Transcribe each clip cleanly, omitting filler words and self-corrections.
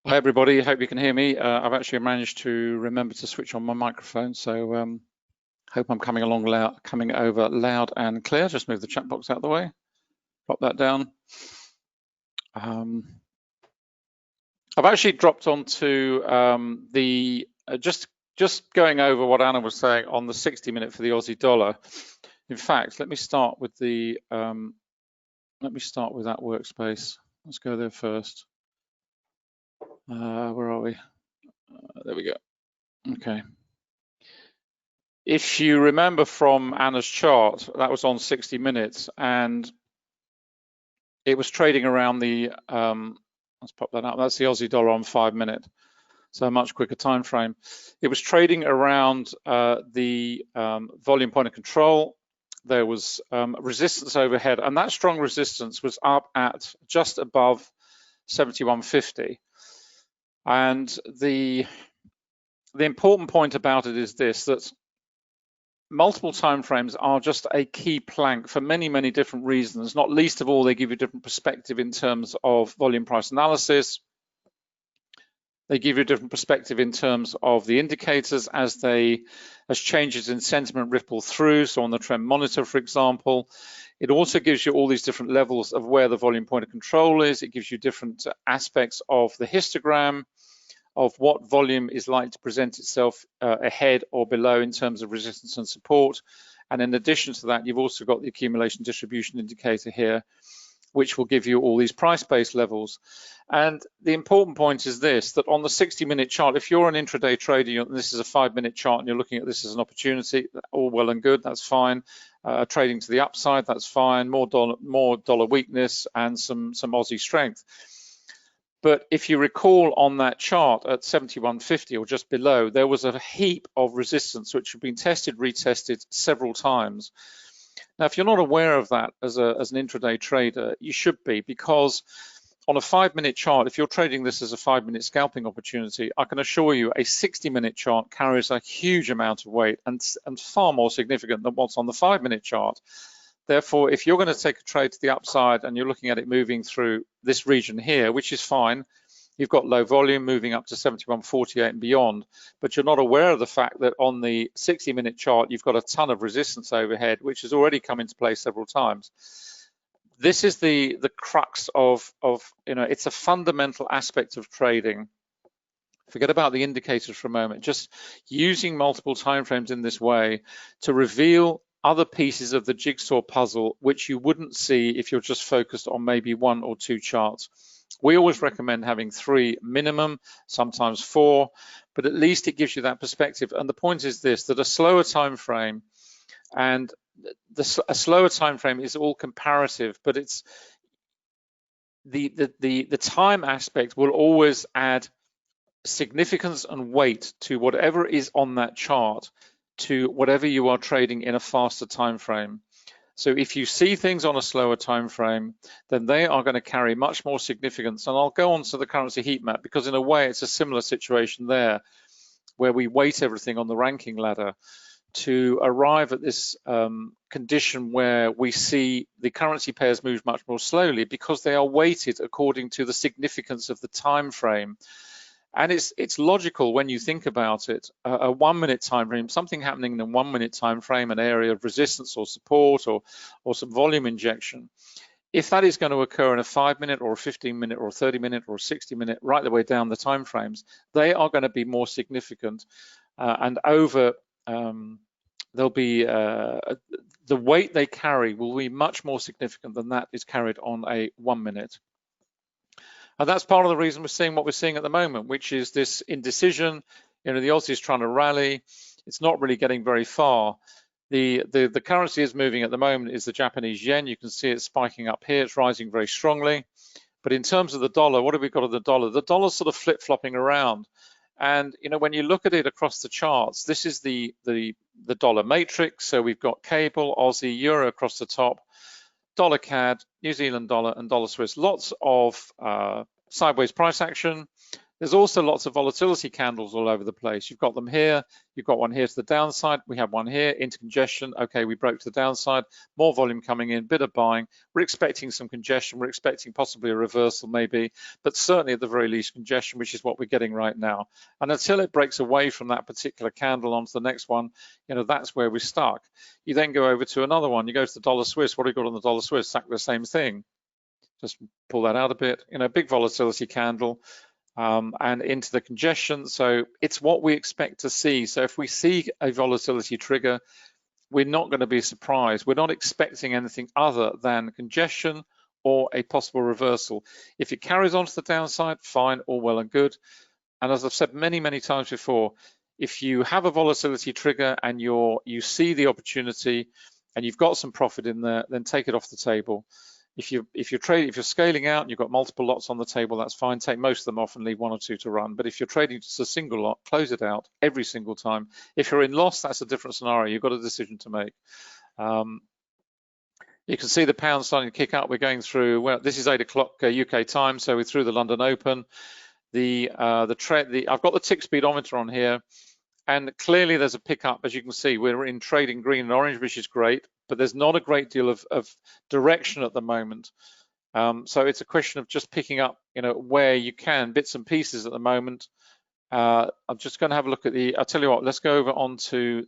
Hi everybody, hope you can hear me. I've actually managed to remember to switch on my microphone, so hope I'm coming over loud and clear. Just move the chat box out of the way, pop that down. I've actually dropped onto just going over what Anna was saying on the 60-minute for the Aussie dollar. In fact, let me start with that workspace. Let's go there first. Where are we? There we go. Okay. If you remember from Anna's chart, that was on 60 minutes, and it was trading around the, let's pop that up, that's the Aussie dollar on 5 minute, so a much quicker time frame. It was trading around the volume point of control. There was resistance overhead, and that strong resistance was up at just above 71.50. And the important point about it is this, that multiple timeframes are just a key plank for many, many different reasons. Not least of all, they give you different perspective in terms of volume price analysis. They give you a different perspective in terms of the indicators as changes in sentiment ripple through. So on the trend monitor, for example, it also gives you all these different levels of where the volume point of control is. It gives you different aspects of the histogram, of what volume is likely to present itself ahead or below in terms of resistance and support. And in addition to that, you've also got the accumulation distribution indicator here, which will give you all these price-based levels. And the important point is this, that on the 60-minute chart, if you're an intraday trader, and this is a 5-minute chart and you're looking at this as an opportunity, all well and good, that's fine. Trading to the upside, that's fine. More dollar weakness and some Aussie strength. But if you recall on that chart at 71.50 or just below, there was a heap of resistance which had been tested, retested several times. Now, if you're not aware of that as an intraday trader, you should be, because on a 5-minute chart, if you're trading this as a 5-minute scalping opportunity, I can assure you a 60-minute chart carries a huge amount of weight and far more significant than what's on the 5-minute chart. Therefore, if you're going to take a trade to the upside and you're looking at it moving through this region here, which is fine, you've got low volume moving up to 71.48 and beyond, but you're not aware of the fact that on the 60-minute chart, you've got a ton of resistance overhead, which has already come into play several times. This is the crux of it's a fundamental aspect of trading. Forget about the indicators for a moment, just using multiple timeframes in this way to reveal other pieces of the jigsaw puzzle which you wouldn't see if you're just focused on maybe 1 or 2 charts. We always recommend having 3 minimum, sometimes 4, but at least it gives you that perspective. And the point is this, that a slower time frame, and a slower time frame is all comparative, but it's the time aspect will always add significance and weight to whatever is on that chart, to whatever you are trading in a faster time frame. So if you see things on a slower time frame, then they are going to carry much more significance. And I'll go on to the currency heat map, because in a way it's a similar situation there, where we weight everything on the ranking ladder to arrive at this condition where we see the currency pairs move much more slowly, because they are weighted according to the significance of the time frame. And it's logical when you think about it. A 1-minute time frame, something happening in a 1-minute time frame, an area of resistance or support or some volume injection. If that is going to occur in a 5-minute or a 15-minute or a 30-minute or a 60-minute, right the way down the time frames, they are going to be more significant, and over there'll be the weight they carry will be much more significant than that is carried on a 1-minute. And that's part of the reason we're seeing what we're seeing at the moment, which is this indecision. The Aussie is trying to rally. It's not really getting very far. The currency is moving at the moment is the Japanese yen. You can see it spiking up here. It's rising very strongly. But in terms of the dollar, what have we got of the dollar? The dollar's sort of flip-flopping around. And when you look at it across the charts, this is the dollar matrix. So we've got cable, Aussie, euro across the top, dollar CAD, New Zealand dollar, and dollar Swiss. Lots of sideways price action, There's also lots of volatility candles all over the place. You've got them here, you've got one here to the downside, we have one here into congestion. Okay, we broke to the downside, more volume coming in, bit of buying. We're expecting some congestion, we're expecting possibly a reversal maybe, but certainly at the very least congestion, which is what we're getting right now. And until it breaks away from that particular candle onto the next one, that's where we're stuck. You then go over to another one, you go to the dollar Swiss. What do you got on the dollar Swiss? Exactly the same thing. Just pull that out a bit, big volatility candle. And into the congestion. So it's what we expect to see. So if we see a volatility trigger, we're not going to be surprised. We're not expecting anything other than congestion or a possible reversal. If it carries on to the downside, fine, all well and good. And as I've said many, many times before, if you have a volatility trigger and you see the opportunity and you've got some profit in there, then take it off the table. If you're scaling out and you've got multiple lots on the table, that's fine. Take most of them off and leave one or two to run. But if you're trading just a single lot, close it out every single time. If you're in loss, that's a different scenario. You've got a decision to make. You can see the pound starting to kick up. We're going through, well, this is 8 o'clock UK time, so we're through the London Open. I've got the tick speedometer on here, and clearly there's a pickup. As you can see, we're in trading green and orange, which is great, but there's not a great deal of direction at the moment. So it's a question of just picking up, where you can, bits and pieces at the moment. I'm just going to have a look at I'll tell you what, let's go over onto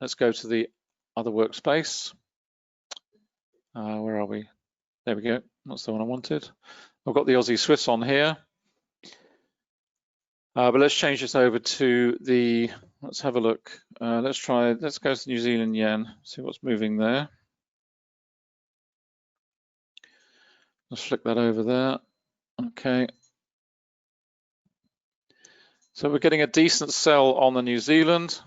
let's go to the other workspace. Where are we? There we go. That's the one I wanted. I've got the Aussie Swiss on here. But let's change this over to let's have a look. Let's go to New Zealand yen, see what's moving there. Let's flick that over there. Okay. So we're getting a decent sell on the New Zealand.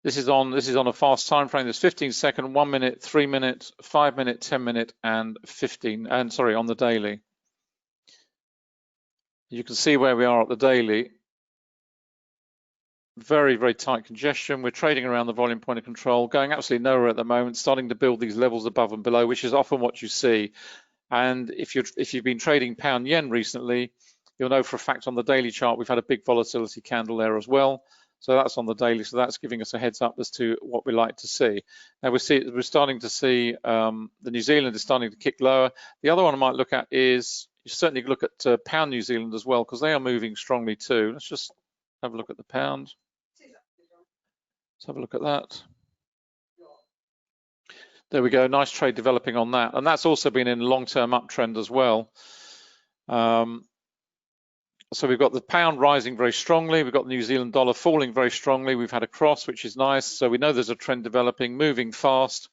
This is on a fast time frame. There's 15 second, 1 minute, 3 minute, 5 minute, 10 minute, and 15. And sorry, on the daily. You can see where we are at the daily. Very, very tight congestion. We're trading around the volume point of control, going absolutely nowhere at the moment, starting to build these levels above and below, which is often what you see. And if you've been trading pound yen recently, you'll know for a fact on the daily chart we've had a big volatility candle there as well. So that's on the daily. So that's giving us a heads up as to what we like to see. Now we're starting to see the New Zealand is starting to kick lower. The other one I might look at is you certainly look at pound New Zealand as well, because they are moving strongly too. Let's just have a look at the pound. Let's have a look at that. There we go, nice trade developing on that. And that's also been in a long-term uptrend as well. So we've got the pound rising very strongly. We've got the New Zealand dollar falling very strongly. We've had a cross, which is nice. So we know there's a trend developing, moving fast.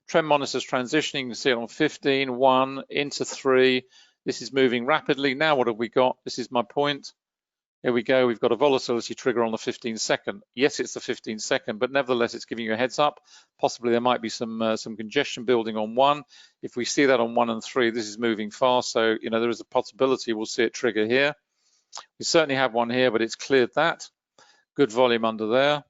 Trend monitor's transitioning. You can see it on 15, 1, into 3. This is moving rapidly. Now what have we got? This is my point. Here we go. We've got a volatility trigger on the 15 second. Yes, it's the 15 second, but nevertheless, it's giving you a heads up. Possibly there might be some congestion building on 1. If we see that on 1 and 3, this is moving fast. So, there is a possibility we'll see it trigger here. We certainly have one here, but it's cleared that. Good volume under there.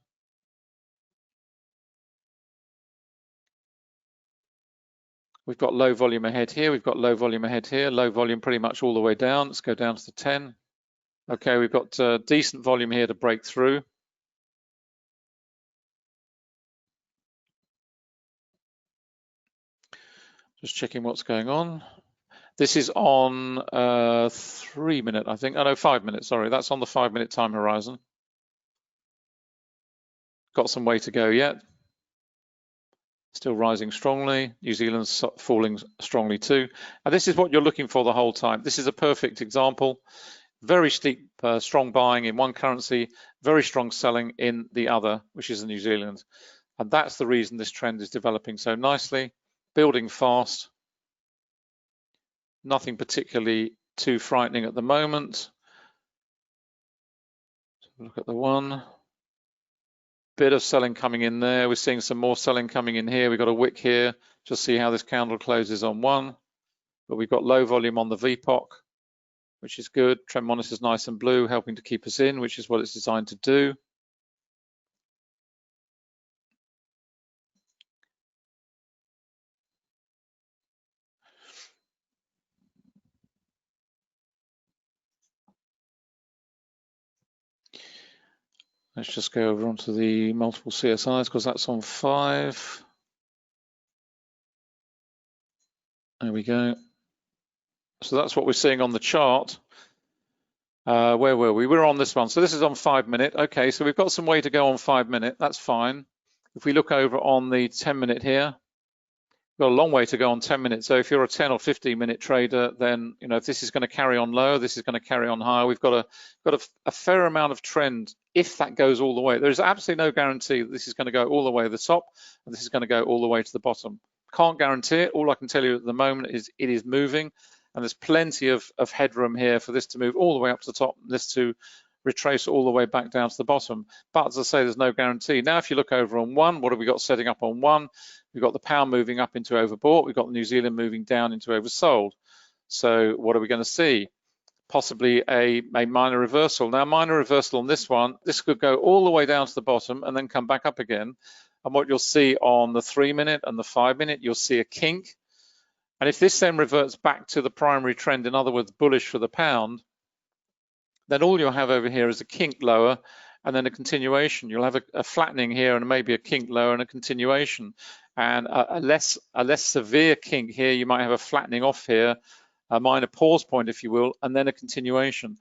We've got low volume ahead here. We've got low volume ahead here. Low volume pretty much all the way down. Let's go down to the 10. Okay, we've got decent volume here to break through. Just checking what's going on. This is on 3 minute, I think. Oh no, 5 minutes, sorry. That's on the 5 minute time horizon. Got some way to go yet. Still rising strongly. New Zealand's falling strongly too. And this is what you're looking for the whole time. This is a perfect example. Very steep, strong buying in one currency, very strong selling in the other, which is the New Zealand. And that's the reason this trend is developing so nicely, building fast. Nothing particularly too frightening at the moment. Look at the one. Bit of selling coming in there. We're seeing some more selling coming in here. We've got a wick here. Just see how this candle closes on 1. But we've got low volume on the VPOC, which is good. Trend monitor's nice and blue, helping to keep us in, which is what it's designed to do. Let's just go over onto the multiple CSIs because that's on 5. There we go. So that's what we're seeing on the chart. Where were we? We're on this one. So this is on 5 minute. Okay, so we've got some way to go on 5 minute. That's fine. If we look over on the 10 minute here, we've got a long way to go on 10 minutes. So if you're a 10 or 15 minute trader, then if this is going to carry on lower, this is going to carry on higher. We've got a fair amount of trend if that goes all the way. There's absolutely no guarantee that this is going to go all the way to the top and this is going to go all the way to the bottom. Can't guarantee it. All I can tell you at the moment is it is moving, and there's plenty of headroom here for this to move all the way up to the top, and this to retrace all the way back down to the bottom. But as I say, there's no guarantee. Now, if you look over on 1, what have we got setting up on 1? We've got the pound moving up into overbought. We've got New Zealand moving down into oversold. So what are we going to see? Possibly a minor reversal. Now, minor reversal on this one, this could go all the way down to the bottom and then come back up again. And what you'll see on the 3 minute and the 5 minute, you'll see a kink. And if this then reverts back to the primary trend, in other words, bullish for the pound, then all you'll have over here is a kink lower and then a continuation. You'll have a flattening here and maybe a kink lower and a continuation. And a less severe kink here, you might have a flattening off here, a minor pause point, if you will, and then a continuation.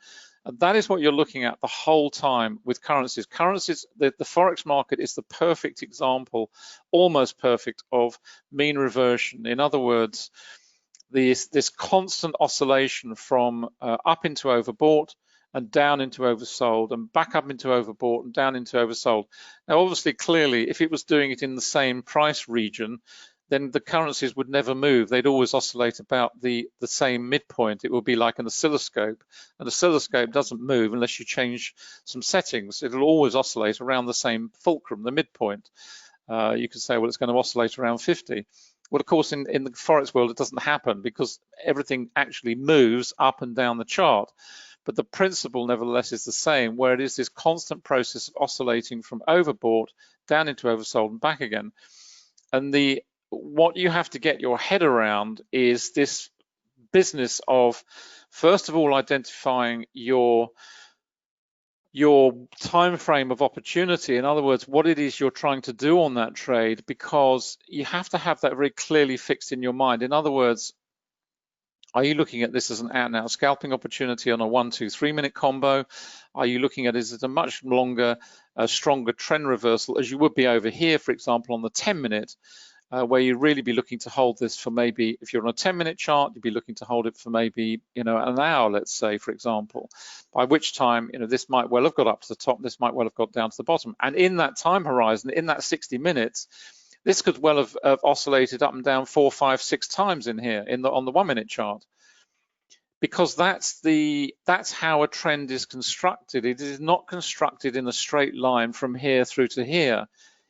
And that is what you're looking at the whole time with currencies. Currencies, the Forex market is the perfect example, almost perfect, of mean reversion. In other words, this constant oscillation from up into overbought and down into oversold and back up into overbought and down into oversold. Now, obviously, clearly, if it was doing it in the same price region, then the currencies would never move. They'd always oscillate about the same midpoint. It would be like an oscilloscope. An oscilloscope doesn't move unless you change some settings. It'll always oscillate around the same fulcrum, the midpoint. You could say, well, it's going to oscillate around 50. Well, of course, in the Forex world, it doesn't happen because everything actually moves up and down the chart. But the principle, nevertheless, is the same, where it is this constant process of oscillating from overbought down into oversold and back again. And what you have to get your head around is this business of, first of all, identifying your time frame of opportunity. In other words, what it is you're trying to do on that trade, because you have to have that very clearly fixed in your mind. In other words, are you looking at this as an out-and-out scalping opportunity on a 1, 2, 3 minute combo? Are you looking at it as a much longer, stronger trend reversal, as you would be over here, for example, on the 10 minute, where you'd really be looking to hold this for maybe, if you're on a 10-minute chart, you'd be looking to hold it for maybe, an hour, let's say, for example, by which time, this might well have got up to the top, this might well have got down to the bottom. And in that time horizon, in that 60 minutes, this could well have oscillated up and down 4, 5, 6 times in here on the 1 minute chart, because that's how a trend is constructed. It is not constructed in a straight line from here through to here.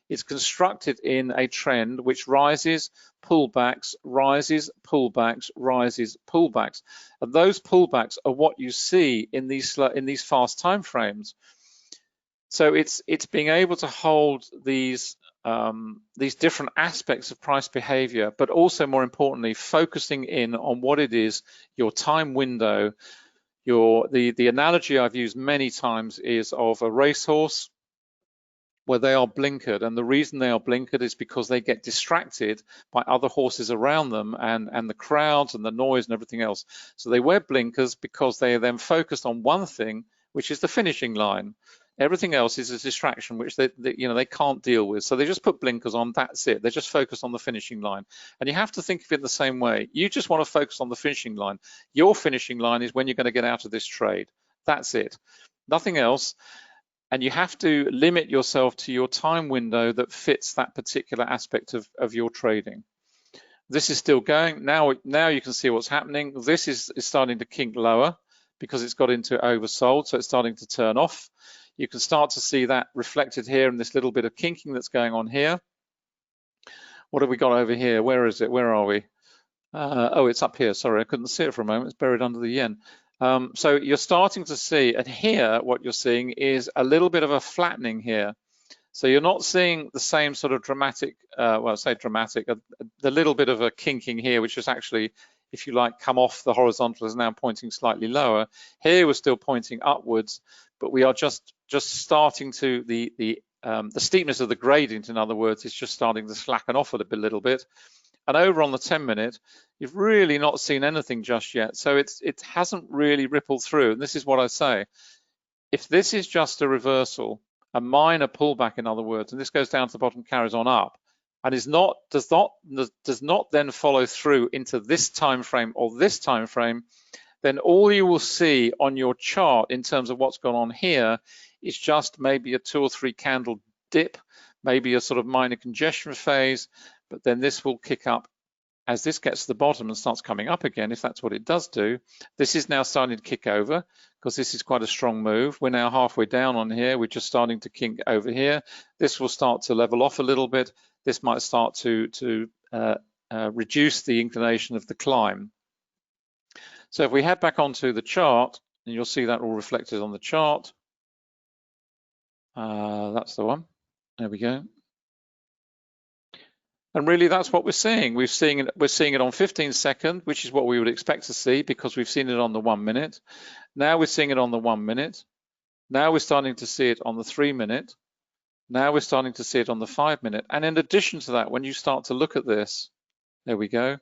It's constructed in a trend which rises, pullbacks, rises, pullbacks, rises, pullbacks, and those pullbacks are what you see in these fast time frames. So it's being able to hold these different aspects of price behavior, but also more importantly, focusing in on what it is, your time window. The analogy I've used many times is of a racehorse where they are blinkered, and the reason they are blinkered is because they get distracted by other horses around them and the crowds and the noise and everything else. So they wear blinkers because they are then focused on one thing, which is the finishing line. Everything else is a distraction which they can't deal with. So they just put blinkers on, that's it. They're just focused on the finishing line. And you have to think of it the same way. You just want to focus on the finishing line. Your finishing line is when you're going to get out of this trade. That's it. Nothing else. And you have to limit yourself to your time window that fits that particular aspect of your trading. This is still going. Now you can see what's happening. This is starting to kink lower because it's got into oversold, so it's starting to turn off. You can start to see that reflected here in this little bit of kinking that's going on here. What have we got over here? Where is it? Where are we? Oh, it's up here. Sorry, I couldn't see it for a moment. It's buried under the yen. So you're starting to see, and here what you're seeing is a little bit of a flattening here. So you're not seeing the same sort of dramatic, well, I say dramatic, the little bit of a kinking here, which is actually, if you like, come off the horizontal, is now pointing slightly lower. Here we're still pointing upwards, but we are just starting to, the steepness of the gradient, in other words, is just starting to slacken off a little bit. And over on the 10-minute, you've really not seen anything just yet. So it hasn't really rippled through. And this is what I say. If this is just a reversal, a minor pullback, in other words, and this goes down to the bottom, carries on up, and does not then follow through into this time frame or this time frame, then all you will see on your chart in terms of what's gone on here is just maybe a 2 or 3 candle dip, maybe a sort of minor congestion phase, but then this will kick up as this gets to the bottom and starts coming up again, if that's what it does do. This is now starting to kick over because this is quite a strong move. We're now halfway down on here. We're just starting to kink over here. This will start to level off a little bit. This might start to reduce the inclination of the climb. So if we head back onto the chart, and you'll see that all reflected on the chart. That's the one. There we go. And really, that's what we're seeing. We're seeing it on 15 seconds, which is what we would expect to see because we've seen it on the 1 minute. Now we're seeing it on the 1 minute. Now we're starting to see it on the 3 minute. Now we're starting to see it on the 5 minute. And in addition to that, when you start to look at this, there we go.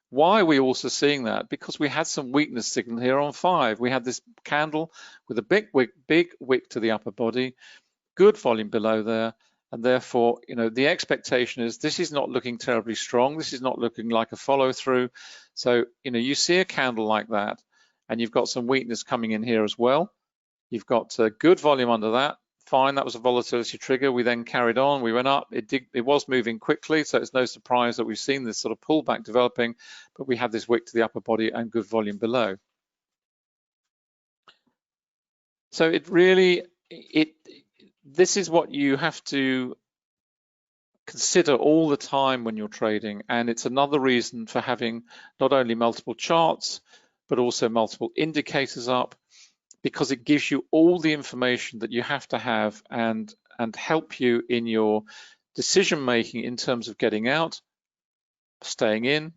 Why are we also seeing that? Because we had some weakness signal here on 5. We had this candle with a big wick to the upper body, good volume below there. And therefore, the expectation is this is not looking terribly strong. This is not looking like a follow through. So, you see a candle like that, and you've got some weakness coming in here as well. You've got good volume under that. Fine, that was a volatility trigger. We then carried on. We went up. It was moving quickly, so it's no surprise that we've seen this sort of pullback developing. But we have this wick to the upper body and good volume below. So it really this is what you have to consider all the time when you're trading, and it's another reason for having not only multiple charts but also multiple indicators up, because it gives you all the information that you have to have and help you in your decision making in terms of getting out, staying in,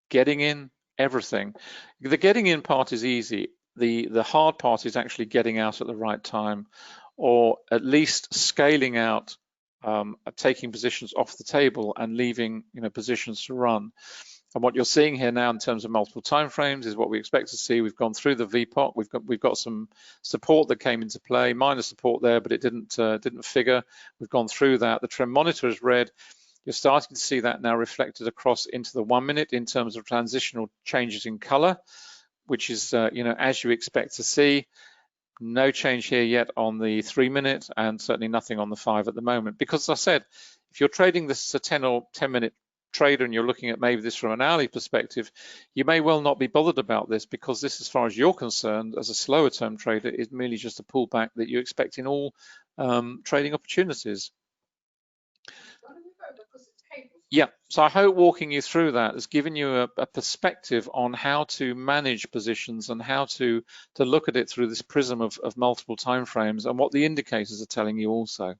getting in, everything. The getting in part is easy. The hard part is actually getting out at the right time, or at least scaling out, taking positions off the table and leaving positions to run. And what you're seeing here now in terms of multiple timeframes is what we expect to see. We've gone through the VPOC. We've got some support that came into play, minor support there, but it didn't figure. We've gone through that. The trend monitor is red. You're starting to see that now reflected across into the 1 minute in terms of transitional changes in color, which is as you expect to see. No change here yet on the 3 minute, and certainly nothing on the 5 at the moment. Because as I said, if you're trading this as a 10 or 10 minute trader and you're looking at maybe this from an hourly perspective, you may well not be bothered about this, because this, as far as you're concerned, as a slower term trader, is merely just a pullback that you expect in all trading opportunities. Yeah, so I hope walking you through that has given you a perspective on how to manage positions and how to look at it through this prism of multiple timeframes and what the indicators are telling you also.